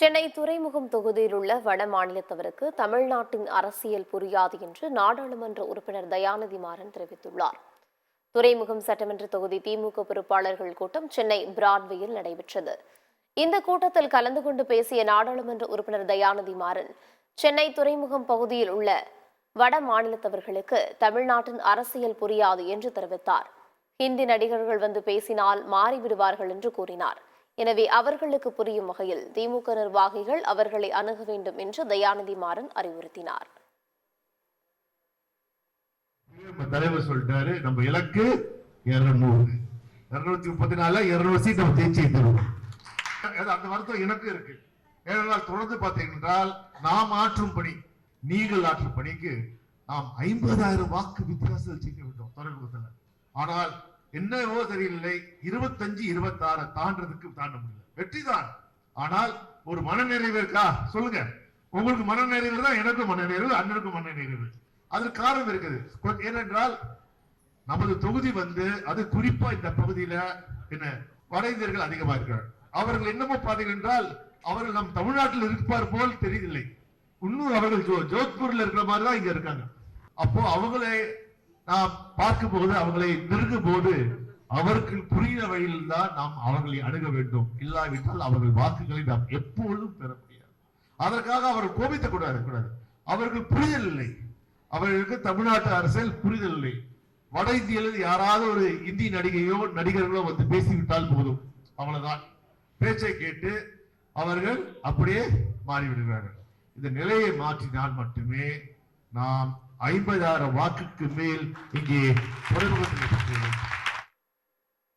சென்னை துறைமுகம் தொகுதியில் உள்ள வட மாநிலத்தவருக்கு தமிழ்நாட்டின் அரசியல் புரியாது என்று நாடாளுமன்ற உறுப்பினர் தயாநிதி மாறன் தெரிவித்துள்ளார். துறைமுகம் சட்டமன்ற தொகுதி திமுக பொறுப்பாளர்கள் கூட்டம் சென்னை பிராட்வேயில் நடைபெற்றது. இந்த கூட்டத்தில் கலந்து கொண்டு பேசிய நாடாளுமன்ற உறுப்பினர் தயாநிதி மாறன், சென்னை துறைமுகம் பகுதியில் உள்ள வட மாநிலத்தவர்களுக்கு தமிழ்நாட்டின் அரசியல் புரியாது என்று தெரிவித்தார். ஹிந்தி நடிகர்கள் வந்து பேசினால் மாறிவிடுவார்கள் என்று கூறினார். எனவே அவர்களுக்கு புரியும் வகையில் திமுக நிர்வாகிகள் அவர்களை அணுக வேண்டும் என்று தயாநிதி மாறன் அறிவுறுத்தினார். தலைவர் சொல்லிட்டாரு, நம்ம இலக்கு 234 சீட் நம்ம ஜெயிச்சு தருவோம். அந்த வருத்தம் எனக்கு இருக்கு. ஏனென்றால் தொடர்ந்து பார்த்தீங்கன்னா நாம் ஆற்றும் பணி, நீங்கள் ஆற்றும் பணிக்கு நாம் 50,000 வாக்கு வித்தியாசத்தில் ஜெயிக்க விட்டோம் துறைமுகத்தில். ஆனால் என்னவோ தெரியவில்லை, 25-26 தாண்டதுக்கு தாண்ட முடியல. வெற்றிதான், ஆனால் ஒரு மனநிறைவு இருக்கா சொல்லுங்க. உங்களுக்கு மனநிறைவு தான், எனக்கும் மனநிறைவு, அண்ணனுக்கும் மனநிறைவு. அதற்கு காரணம் இருக்குது. ஏனென்றால் நமது தொகுதி அது குறிப்பா இந்த பகுதியில என்ன வட இந்தியர்கள் அதிகமா இருக்கிறார். அவர்கள் என்னமோ பார்த்தீர்கள் என்றால் அவர்கள் நம் தமிழ்நாட்டில் இருப்பார் போல் தெரியவில்லை. இன்னும் அவர்கள் ஜோத்பூர்ல இருக்கிற மாதிரி தான் இங்க இருக்காங்க. அப்போ அவங்களை நாம் பார்க்கும் போது, அவர்களை நெருங்கும் போது அவருக்கு புரிகிற வழியில் தான் நாம் அவர்களை அணுக வேண்டும். இல்லாவிட்டால் அவர்கள் வாக்குகளை நாம் எப்பொழுதும் பெற முடியாது. அதற்காக அவர்கள் கோபித்துக் கூடாது. அவர்கள் புரிதல் இல்லை, அவர்களுக்கு தமிழ்நாட்டு அரசியல் புரிதல் இல்லை. வட இந்தியில் யாராவது ஒரு இந்தி நடிகையோ நடிகர்களோ வந்து பேசிவிட்டால் போதும், அவ்வளவுதான். பேச்சை கேட்டு அவர்கள் அப்படியே மாறிவிடுகிறார்கள். இந்த நிலையை மாற்றினால் மட்டுமே நாம் 50,000 வாக்குக்கு மேல் இங்கே துறைமுகத்தில்